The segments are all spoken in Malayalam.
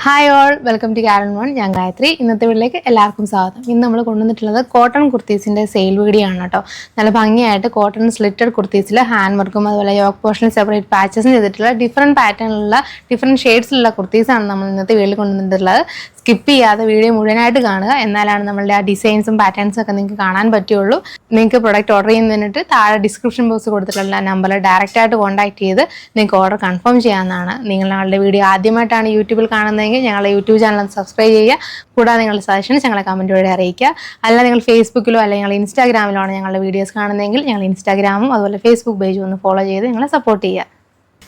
ഹായ് ഓൾ, വെൽക്കം ടു കാരൻ വൺ. ഞാൻ ഗായത്രി. ഇന്നത്തെ വീട്ടിലേക്ക് എല്ലാവർക്കും സ്വാഗതം. ഇന്ന് നമ്മൾ കൊണ്ടുവന്നിട്ടുള്ളത് കോട്ടൺ കുർത്തീസിൻ്റെ സെയിൽ വീഡിയോ ആണ് കേട്ടോ. നല്ല ഭംഗിയായിട്ട് കോട്ടൺ സ്ലിറ്റഡ് കുർത്തീസിൽ ഹാൻഡ് വർക്കും അതുപോലെ യോക്ക് പോർഷനിൽ സെപ്പറേറ്റ് പാച്ചസും ചെയ്തിട്ടുള്ള ഡിഫറെൻറ്റ് പാറ്റേണിലുള്ള ഡിഫറെൻറ്റ് ഷെയ്ഡ്സിലുള്ള കുർത്തീസാണ് നമ്മൾ ഇന്നത്തെ വീട്ടിൽ കൊണ്ടുവന്നിട്ടുള്ളത്. സ്കിപ്പ് ചെയ്യാതെ വീഡിയോ മുഴുവനായിട്ട് കാണുക, എന്നാലാണ് നമ്മളുടെ ആ ഡിസൈൻസും പാറ്റേൺസും ഒക്കെ നിങ്ങൾക്ക് കാണാൻ പറ്റുള്ളൂ. നിങ്ങൾക്ക് പ്രൊഡക്റ്റ് ഓർഡർ ചെയ്യുന്നതിനിട്ട് താഴെ ഡിസ്ക്രിപ്ഷൻ ബോക്സ് കൊടുത്തിട്ടുള്ള നമ്പറിൽ ഡയറക്റ്റായിട്ട് കോൺടാക്ട് ചെയ്ത് നിങ്ങൾക്ക് ഓർഡർ കൺഫേം ചെയ്യാവുന്നതാണ്. നിങ്ങളുടെ വീഡിയോ ആദ്യമായിട്ടാണ് യൂട്യൂബിൽ കാണുന്നതെങ്കിൽ ഞങ്ങളുടെ യൂട്യൂബ് ചാനൽ സബ്സ്ക്രൈബ് ചെയ്യുക. കൂടാതെ നിങ്ങളുടെ സജഷൻസ് ഞങ്ങളെ കമൻറ്റ് വഴി അറിയിക്കുക. അല്ല നിങ്ങൾ ഫേസ്ബുക്കിലോ അല്ലെങ്കിൽ ഇൻസ്റ്റാഗ്രാമിലോ ആണ് ഞങ്ങളുടെ വീഡിയോസ് കാണുന്നതെങ്കിൽ ഞങ്ങൾ ഇൻസ്റ്റാഗ്രാമും അതുപോലെ ഫേസ്ബുക്ക് പേജും ഒന്ന് ഫോളോ ചെയ്ത് ഞങ്ങളെ സപ്പോർട്ട് ചെയ്യുക.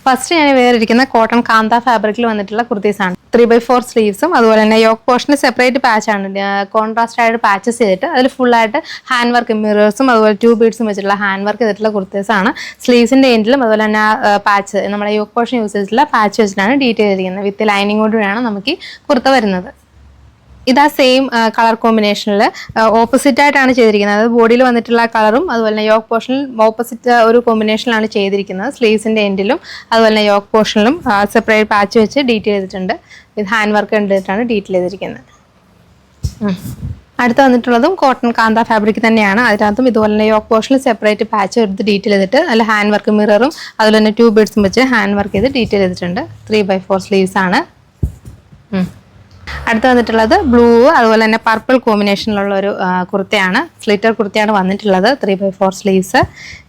ഫസ്റ്റ് ഞാൻ വേറിരിക്കുന്ന കോട്ടൺ കാന്ത ഫാബ്രിക്കിൽ വന്നിട്ടുള്ള കുർത്തീസാണ്. 3/4 സ്ലീവ്സും അതുപോലെ തന്നെ യോക്ക് പോർഷന് സെപ്പറേറ്റ് പാച്ചാണ്, കോൺട്രാസ്റ്റ് ആയിട്ട് പാച്ചസ് ചെയ്തിട്ട് അതിൽ ഫുള്ളായിട്ട് ഹാൻഡ് വർക്ക് മിറേഴ്സും അതുപോലെ 2 ബീഡ്സും വെച്ചിട്ടുള്ള ഹാൻഡ് വർക്ക് ചെയ്തിട്ടുള്ള കുർത്തീസാണ്. സ്ലീവ്സിൻ്റെ എൻഡിലും അതുപോലെ തന്നെ പാച്ച് നമ്മുടെ യോക്ക് പോർഷൻ യൂസ് ചെയ്തിട്ടുള്ള പാച്ച് വെച്ചിട്ടാണ് ഡീറ്റെയിൽ ചെയ്തിരിക്കുന്നത്. വിത്ത് ലൈനിങ്ങോടുകൂടിയാണ് നമുക്ക് ഈ കുർത്ത വരുന്നത്. ഇതാ സെയിം കളർ കോമ്പിനേഷനിൽ ഓപ്പോസിറ്റ് ആയിട്ടാണ് ചെയ്തിരിക്കുന്നത്. അത് ബോഡിയിൽ വന്നിട്ടുള്ള കളറും അതുപോലെ തന്നെ യോക്ക് പോർഷനിൽ ഓപ്പോസിറ്റ് ഒരു കോമ്പിനേഷനിലാണ് ചെയ്തിരിക്കുന്നത്. സ്ലീവ്സിൻ്റെ എൻഡിലും അതുപോലെ തന്നെ യോക്ക് പോർഷനിലും സെപ്പറേറ്റ് പാച്ച് വെച്ച് ഡീറ്റെയിൽ ചെയ്തിട്ടുണ്ട്. ഇത് ഹാൻഡ് വർക്ക് കണ്ടിട്ടാണ് ഡീറ്റെയിൽ ചെയ്തിരിക്കുന്നത്. അടുത്ത് വന്നിട്ടുള്ളതും കോട്ടൺ കാന്ത ഫാബ്രിക് തന്നെയാണ്. അതിനകത്തും ഇതുപോലെ തന്നെ യോക്ക് പോർഷനിൽ സെപ്പറേറ്റ് പാച്ച് എടുത്ത് ഡീറ്റെയിൽ ചെയ്തിട്ട് അതിൽ ഹാൻഡ് വർക്ക് മിററും അതുപോലെ തന്നെ 2 ബീഡ്സും വെച്ച് ഹാൻഡ് വർക്ക് ചെയ്ത് ഡീറ്റെയിൽ ചെയ്തിട്ടുണ്ട്. 3/4 സ്ലീവ്സ് ആണ്. അടുത്ത് വന്നിട്ടുള്ളത് ബ്ലൂ അതുപോലെ തന്നെ പർപ്പിൾ കോമ്പിനേഷനിലുള്ള ഒരു കുർത്തയാണ്. സ്ലിറ്റർ കുർത്തയാണ് വന്നിട്ടുള്ളത്. 3/4 സ്ലീവ്സ്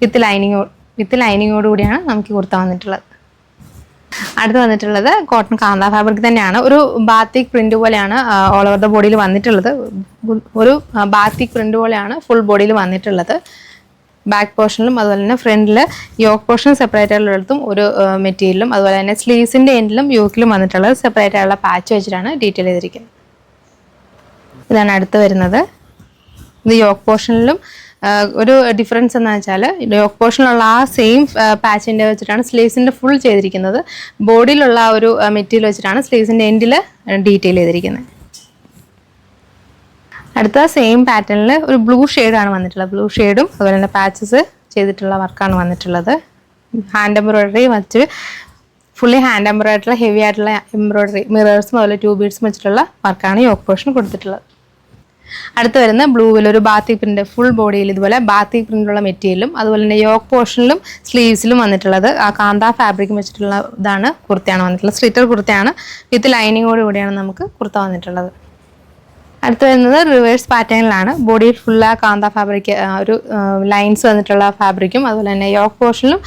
വിത്ത് ലൈനിങ്ങോടുകൂടിയാണ് നമുക്ക് കുർത്ത വന്നിട്ടുള്ളത്. അടുത്ത് വന്നിട്ടുള്ളത് കോട്ടൺ കാന്ത ഫാബ്രിക് തന്നെയാണ്. ഒരു ബാത്തിക് പ്രിന്റ് പോലെയാണ് ഓൾ ഓവർ ദ ബോഡിയിൽ വന്നിട്ടുള്ളത്. ഒരു ബാത്തിക് പ്രിന്റ് പോലെയാണ് ഫുൾ ബോഡിയിൽ വന്നിട്ടുള്ളത്. ബാക്ക് പോർഷനിലും അതുപോലെ തന്നെ ഫ്രണ്ടിൽ യോക്ക് പോർഷൻ സെപ്പറേറ്റ് ആയിട്ടുള്ളതും ഒരു മെറ്റീരിയലും അതുപോലെ തന്നെ സ്ലീവ്സിൻ്റെ എൻഡിലും യോക്കിലും വന്നിട്ടുള്ളത് സെപ്പറേറ്റ് ആയിട്ടുള്ള പാച്ച് വെച്ചിട്ടാണ് ഡീറ്റെയിൽ ചെയ്തിരിക്കുന്നത്. ഇതാണ് അടുത്ത് വരുന്നത്. ഇത് യോക്ക് പോർഷനിലും ഒരു ഡിഫറൻസ് എന്താണെന്ന് വെച്ചാൽ യോക്ക് പോർഷനിലുള്ള ആ സെയിം പാച്ചിൻ്റെ വെച്ചിട്ടാണ് സ്ലീവ്സിൻ്റെ ഫുൾ ചെയ്തിരിക്കുന്നത്. ബോഡിയിലുള്ള ആ ഒരു മെറ്റീരിയൽ വെച്ചിട്ടാണ് സ്ലീവ്സിൻ്റെ എൻഡിൽ ഡീറ്റെയിൽ ചെയ്തിരിക്കുന്നത്. അടുത്ത സെയിം പാറ്റേണിൽ ഒരു ബ്ലൂ ഷെയ്ഡാണ് വന്നിട്ടുള്ളത്. ബ്ലൂ ഷെയ്ഡും അതുപോലെ തന്നെ പാച്ചസ് ചെയ്തിട്ടുള്ള വർക്കാണ് വന്നിട്ടുള്ളത്. ഹാൻഡ് എംബ്രോയിഡറി വെച്ച് ഫുള്ളി ഹാൻഡ് എംബ്രോയിഡറി ഹെവി ആയിട്ടുള്ള എംബ്രോയിഡറി മിറേഴ്സും അതുപോലെ 2 ബീഡ്സും വെച്ചിട്ടുള്ള വർക്കാണ് യോക്ക് പോർഷൻ കൊടുത്തിട്ടുള്ളത്. അടുത്ത് വരുന്ന ബ്ലൂവിൽ ഒരു ബാത്തിക് പ്രിന്റ് ഫുൾ ബോഡിയിൽ ഇതുപോലെ ബാത്തിക് പ്രിന്റുള്ള മെറ്റീരിയലും അതുപോലെ തന്നെ യോക്ക് പോർഷനിലും സ്ലീവ്സിലും വന്നിട്ടുള്ളത് ആ കാന്ത ഫാബ്രിക്കും വെച്ചിട്ടുള്ള ഇതാണ് കുർത്തയാണ് വന്നിട്ടുള്ളത്. സ്ലിറ്റർ കുർത്തയാണ്. വിത്ത് ലൈനിങ്ങോട് കൂടിയാണ് നമുക്ക് കുർത്ത വന്നിട്ടുള്ളത്. അടുത്ത് വരുന്നത് റിവേഴ്സ് പാറ്റേണിലാണ്. ബോഡിയിൽ ഫുള്ള് കാന്ത ഫാബ്രിക് ഒരു ലൈൻസ് വന്നിട്ടുള്ള ഫാബ്രിക്കും അതുപോലെ തന്നെ യോക്ക് പോർഷനിലും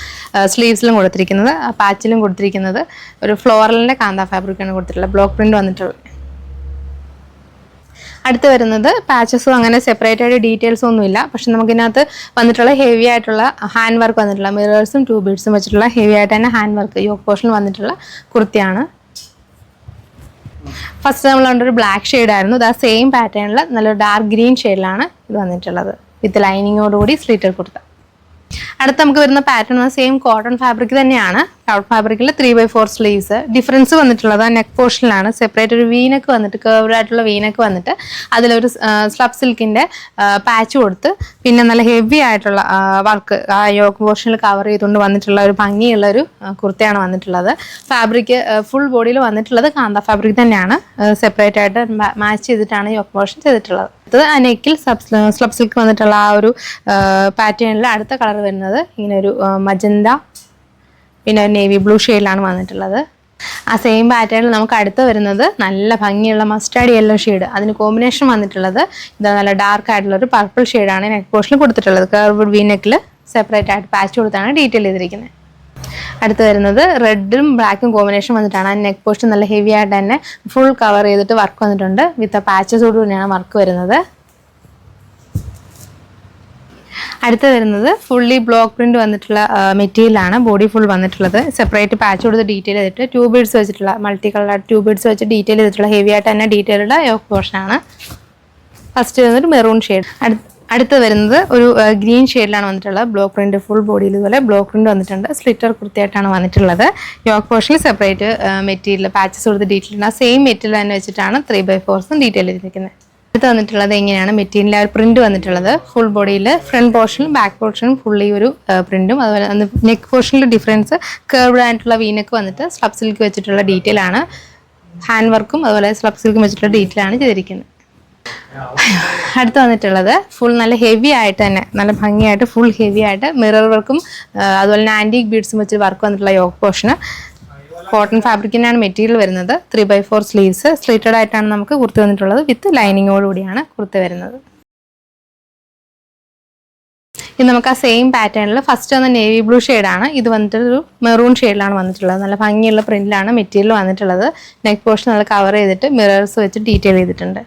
സ്ലീവ്സിലും കൊടുത്തിരിക്കുന്നത് പാച്ചിലും കൊടുത്തിരിക്കുന്നത് ഒരു ഫ്ലോറലിൻ്റെ കാന്ത ഫാബ്രിക്കാണ് കൊടുത്തിട്ടുള്ളത്. ബ്ലോക്ക് പ്രിന്റ് വന്നിട്ടുള്ളത്. അടുത്ത് വരുന്നത് പാച്ചസും അങ്ങനെ സെപ്പറേറ്റ് ആയിട്ട് ഡീറ്റെയിൽസ് ഒന്നുമില്ല. പക്ഷെ നമുക്കിതിനകത്ത് വന്നിട്ടുള്ള ഹെവി ആയിട്ടുള്ള ഹാൻഡ് വർക്ക് വന്നിട്ടുള്ള മിറേഴ്സും 2 ബീഡ്സും വെച്ചിട്ടുള്ള ഹെവി ആയിട്ട് തന്നെ ഹാൻഡ് വർക്ക് യോക്ക് പോർഷനിൽ വന്നിട്ടുള്ള കുർത്തിയാണ്. ഫസ്റ്റ് നമ്മൾ കണ്ടൊരു ബ്ലാക്ക് ഷെയ്ഡായിരുന്നു. ഇത് ആ സെയിം പാറ്റേണിൽ നല്ലൊരു ഡാർക്ക് ഗ്രീൻ ഷെയ്ഡിലാണ് ഇത് വന്നിട്ടുള്ളത്. വിത്ത് ലൈനിങ്ങോടുകൂടി സ്ലിറ്റർ കുർത്ത. അടുത്ത് നമുക്ക് വരുന്ന പാറ്റേൺ സെയിം കോട്ടൺ ഫാബ്രിക് തന്നെയാണ്. കോട്ടൺ ഫാബ്രിക്കിൽ 3/4 സ്ലീവ്സ്. ഡിഫറൻസ് വന്നിട്ടുള്ളത് നെക്ക് പോർഷനിലാണ്. സെപ്പറേറ്റ് ഒരു വീനക്ക് വന്നിട്ട് കർവ്ഡ് ആയിട്ടുള്ള വീനക്ക് വന്നിട്ട് അതിലൊരു സ്ലബ് സിൽക്കിൻ്റെ പാച്ച് കൊടുത്ത് പിന്നെ നല്ല ഹെവി ആയിട്ടുള്ള വർക്ക് ആ യോക്ക് പോർഷനിൽ കവർ ചെയ്തുകൊണ്ട് വന്നിട്ടുള്ള ഒരു ഭംഗിയുള്ള ഒരു കുർത്തയാണ് വന്നിട്ടുള്ളത്. ഫാബ്രിക് ഫുൾ ബോഡിയിൽ വന്നിട്ടുള്ളത് കാന്ത ഫാബ്രിക് തന്നെയാണ്. സെപ്പറേറ്റ് ആയിട്ട് മാച്ച് ചെയ്തിട്ടാണ് യോക്ക് പോർഷൻ ചെയ്തിട്ടുള്ളത്. അടുത്തത് ആ നെക്കിൽ സ്ലബ് സിൽക്ക് വന്നിട്ടുള്ള ആ ഒരു പാറ്റേണിൽ അടുത്ത കളർ വരുന്നത് ഇങ്ങനെ ഒരു മജന്ത പിന്നെ നേവി ബ്ലൂ ഷെയ്ഡിലാണ് വന്നിട്ടുള്ളത്. ആ സെയിം പാറ്റേണിൽ നമുക്ക് അടുത്ത് വരുന്നത് നല്ല ഭംഗിയുള്ള മസ്റ്റാർഡ് യെല്ലോ ഷെയ്ഡ്. അതിന് കോമ്പിനേഷൻ വന്നിട്ടുള്ളത് ഇതാ നല്ല ഡാർക്ക് ആയിട്ടുള്ള ഒരു പർപ്പിൾ ഷെയ്ഡാണ് നെക്ക് പോർഷനിൽ കൊടുത്തിട്ടുള്ളത്. കർവ്ഡ് വി നെക്കിൽ സെപ്പറേറ്റ് ആയിട്ട് പാച്ച് കൊടുത്താണ് ഡീറ്റെയിൽ ചെയ്തിരിക്കുന്നത്. അടുത്ത് വരുന്നത് റെഡും ബ്ലാക്കും കോമ്പിനേഷൻ വന്നിട്ടാണ്. ആ നെക്ക് പോർഷൻ നല്ല ഹെവി ആയിട്ട് തന്നെ ഫുൾ കവർ ചെയ്തിട്ട് വർക്ക് വന്നിട്ടുണ്ട്. വിത്ത് പാച്ചസോട് കൂടിയാണ് വർക്ക് വരുന്നത്. അടുത്ത് വരുന്നത് ഫുള്ളി ബ്ലോക്ക് പ്രിന്റ് വന്നിട്ടുള്ള മെറ്റീരിയലാണ്. ബോഡി ഫുൾ വന്നിട്ടുള്ളത്. സെപ്പറേറ്റ് പാച്ച് കൊടുത്ത് ഡീറ്റെയിൽ ചെയ്തിട്ട് 2 ബീഡ്സ് വെച്ചിട്ടുള്ള മൾട്ടി കളർ 2 ബീഡ്സ് വെച്ച് ഡീറ്റെയിൽ ചെയ്തിട്ടുള്ള ഹെവി ആയിട്ട് തന്നെ ഡീറ്റെയിൽഡ് യോക്ക് പോർഷനാണ്. ഫസ്റ്റ് വരുന്നത് മെറൂൺ ഷെയ്ഡ്. അടുത്ത് വരുന്നത് ഒരു ഗ്രീൻ ഷെയ്ഡിലാണ് വന്നിട്ടുള്ളത്. ബ്ലോക്ക് പ്രിന്റ് ഫുൾ ബോഡിയിൽ ഇതുപോലെ ബ്ലോക്ക് പ്രിന്റ് വന്നിട്ടുണ്ട്. സ്ലിറ്റർ കുർത്തിയായിട്ടാണ് വന്നിട്ടുള്ളത്. യോക്ക് പോർഷനിൽ സെപ്പറേറ്റ് മെറ്റീരിയൽ പാച്ചസ് കൊടുത്ത് ഡീറ്റെയിൽ ആ സെയിം മെറ്റീരിയൽ തന്നെ വെച്ചിട്ടാണ് 3/4 ഡീറ്റെയിൽ ചെയ്തിരിക്കുന്നത്. അടുത്ത് വന്നിട്ടുള്ളത് എങ്ങനെയാണ് മെറ്റീരിയൽ ഒരു പ്രിന്റ് വന്നിട്ടുള്ളത്. ഫുൾ ബോഡിയിൽ ഫ്രണ്ട് പോർഷനും ബാക്ക് പോർഷനും ഫുള്ളി ഒരു പ്രിന്റും അതുപോലെ നെക്ക് പോർഷനിൽ ഡിഫറൻസ് കർവ്ഡ് ആയിട്ടുള്ള വീനക്ക് വന്നിട്ട് സ്ലബ് സിൽക്ക് വെച്ചിട്ടുള്ള ഡീറ്റെയിൽ ആണ്. ഹാൻഡ് വർക്കും അതുപോലെ സ്ലബ് സിൽക്കും വെച്ചിട്ടുള്ള ഡീറ്റെയിലാണ് ചെയ്തിരിക്കുന്നത്. അടുത്ത് വന്നിട്ടുള്ളത് ഫുൾ നല്ല ഹെവി ആയിട്ട് തന്നെ നല്ല ഭംഗിയായിട്ട് ഫുൾ ഹെവി ആയിട്ട് മിറർ വർക്കും അതുപോലെ തന്നെ ആൻറ്റീക് ബീഡ്സും വെച്ച് വർക്ക് വന്നിട്ടുള്ള യോക്ക് പോർഷന്. കോട്ടൺ ഫാബ്രിക്കിനാണ് മെറ്റീരിയൽ വരുന്നത്. 3/4 സ്ലീവ്സ് സ്ലിറ്റഡ് ആയിട്ടാണ് നമുക്ക് കുർത്തി വന്നിട്ടുള്ളത്. വിത്ത് ലൈനിങ്ങോടുകൂടിയാണ് കുർത്തി വരുന്നത്. ഇത് നമുക്ക് ആ സെയിം പാറ്റേണിൽ ഫസ്റ്റ് വന്ന നേവി ബ്ലൂ ഷെയ്ഡാണ്. ഇത് വന്നിട്ട് ഒരു മെറൂൺ ഷെയ്ഡിലാണ് വന്നിട്ടുള്ളത്. നല്ല ഭംഗിയുള്ള പ്രിന്റിലാണ് മെറ്റീരിയൽ വന്നിട്ടുള്ളത്. നെക്ക് പോർഷൻ നല്ല കവർ ചെയ്തിട്ട് മിറേഴ്സ് വെച്ച് ഡീറ്റെയിൽ ചെയ്തിട്ടുണ്ട്.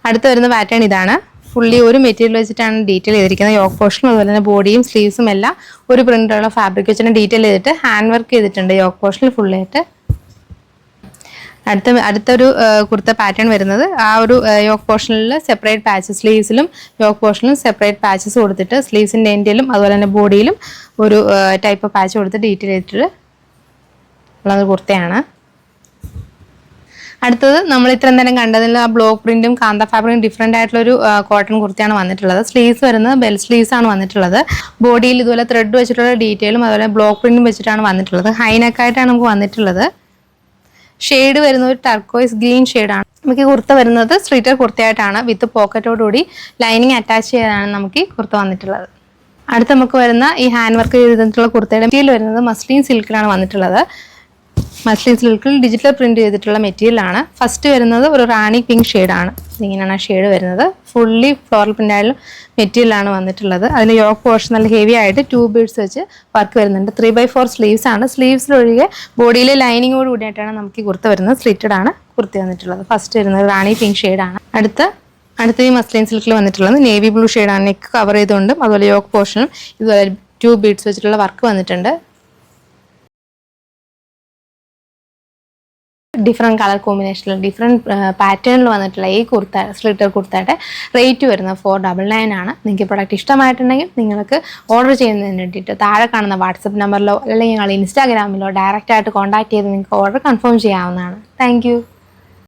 അടുത്ത് വരുന്ന പാറ്റേൺ ഇതാണ്. ഫുള്ളി ഒരു മെറ്റീരിയൽ വെച്ചിട്ടാണ് ഡീറ്റെയിൽ ചെയ്തിരിക്കുന്നത്. യോക്ക് പോർഷനും അതുപോലെ തന്നെ ബോഡിയും സ്ലീവ്സും എല്ലാം ഒരു പ്രിന്റുള്ള ഫാബ്രിക് വെച്ചിട്ട് ഡീറ്റെയിൽ ചെയ്തിട്ട് ഹാൻഡ് വർക്ക് ചെയ്തിട്ടുണ്ട് യോക്ക് പോർഷനിൽ ഫുള്ളായിട്ട്. അടുത്തൊരു കുർത്ത പാറ്റേൺ വരുന്നത് ആ ഒരു യോക്ക് പോർഷനിൽ സെപ്പറേറ്റ് പാച്ചസ്, സ്ലീവ്സിലും യോക്ക് പോർഷനിലും സെപ്പറേറ്റ് പാച്ചസ് കൊടുത്തിട്ട് സ്ലീവ്സിൻ്റെ എൻഡിലും അതുപോലെ തന്നെ ബോഡിയിലും ഒരു ടൈപ്പ് ഓഫ് പാച്ച് കൊടുത്ത് ഡീറ്റെയിൽ ചെയ്തിട്ട് ഉള്ള കുർത്തയാണ്. അടുത്തത് നമ്മൾ ഇത്രയും നേരം കണ്ടതിൽ ആ ബ്ലോക്ക് പ്രിന്റും കാന്ത ഫാബ്രിക്കും ഡിഫറെൻ്റ് ആയിട്ടുള്ളൊരു കോട്ടൺ കുർത്തിയാണ് വന്നിട്ടുള്ളത്. സ്ലീവ്സ് വരുന്നത് ബെൽ സ്ലീവ്സ് ആണ് വന്നിട്ടുള്ളത്. ബോഡിയിൽ ഇതുപോലെ ത്രെഡ് വെച്ചിട്ടുള്ള ഡീറ്റെയിലും അതുപോലെ ബ്ലോക്ക് പ്രിന്റും വെച്ചിട്ടാണ് വന്നിട്ടുള്ളത്. ഹൈനെക്കായിട്ടാണ് നമുക്ക് വന്നിട്ടുള്ളത്. ഷെയ്ഡ് വരുന്നത് ഒരു ടർക്കോയ്സ് ഗ്രീൻ ഷെയ്ഡാണ്. നമുക്ക് ഈ കുർത്ത വരുന്നത് സ്ലിറ്റർ കുർത്തയായിട്ടാണ് വിത്ത് പോക്കറ്റോടുകൂടി ലൈനിങ് അറ്റാച്ച് ചെയ്താണ് നമുക്ക് ഈ കുർത്ത വന്നിട്ടുള്ളത്. അടുത്ത് നമുക്ക് വരുന്ന ഈ ഹാൻഡ് വർക്ക് ചെയ്തിട്ടുള്ള കുർത്തയുടെ മെറ്റീരിയൽ വരുന്നത് മസ്ലിൻ സിൽക്കിലാണ് വന്നിട്ടുള്ളത്. മസ്ലിൻ സിൽക്കിൽ ഡിജിറ്റൽ പ്രിന്റ് ചെയ്തിട്ടുള്ള മെറ്റീരിയലാണ്. ഫസ്റ്റ് വരുന്നത് ഒരു റാണി പിങ്ക് ഷെയ്ഡാണ്. ഇങ്ങനെയാണ് ആ ഷെയ്ഡ് വരുന്നത്. ഫുള്ളി ഫ്ലോറൽ പ്രിന്റ് ആയാലും മെറ്റീരിയലാണ് വന്നിട്ടുള്ളത്. അതിന് യോക്ക് പോർഷൻ നല്ല ഹെവി ആയിട്ട് 2 ബീഡ്സ് വെച്ച് വർക്ക് വരുന്നുണ്ട്. 3/4 സ്ലീവ്സ് ആണ്. സ്ലീവ്സിലൊഴികെ ബോഡിയിലെ ലൈനിങ്ങോട് കൂടിയിട്ടാണ് നമുക്ക് ഈ കുർത്ത വരുന്നത്. സ്ലിറ്റഡ് ആണ് കുർത്തി വന്നിട്ടുള്ളത്. ഫസ്റ്റ് വരുന്നത് റാണി പിങ്ക് ഷെയ്ഡാണ്. അടുത്ത ഈ മസ്ലിൻ സിൽക്കിൽ വന്നിട്ടുള്ളത് നേവി ബ്ലൂ ഷെയ്ഡാണ്. നെക്ക് കവർ ചെയ്തുകൊണ്ടും അതുപോലെ യോക്ക് പോർഷനും ഇതുപോലെ 2 ബീഡ്സ് വെച്ചിട്ടുള്ള വർക്ക് വന്നിട്ടുണ്ട്. ഡിഫറെൻറ്റ് കളർ കോമ്പിനേഷനിൽ ഡിഫറെൻറ്റ് പാറ്റേണിൽ വന്നിട്ടുള്ള ഈ കുർത്ത സ്ലിറ്റർ കുർത്തയുടെ റേറ്റ് വരുന്നത് 499 ആണ്. നിങ്ങൾക്ക് ഈ പ്രൊഡക്റ്റ് ഇഷ്ടമായിട്ടുണ്ടെങ്കിൽ നിങ്ങൾക്ക് ഓർഡർ ചെയ്യുന്നതിന് വേണ്ടിയിട്ട് താഴെ കാണുന്ന വാട്സപ്പ് നമ്പറിലോ അല്ലെങ്കിൽ നിങ്ങൾ ഇൻസ്റ്റാഗ്രാമിലോ ഡയറക്റ്റായിട്ട് കോൺടാക്ട് ചെയ്ത് നിങ്ങൾക്ക് ഓർഡർ കൺഫേം ചെയ്യാവുന്നതാണ്. താങ്ക്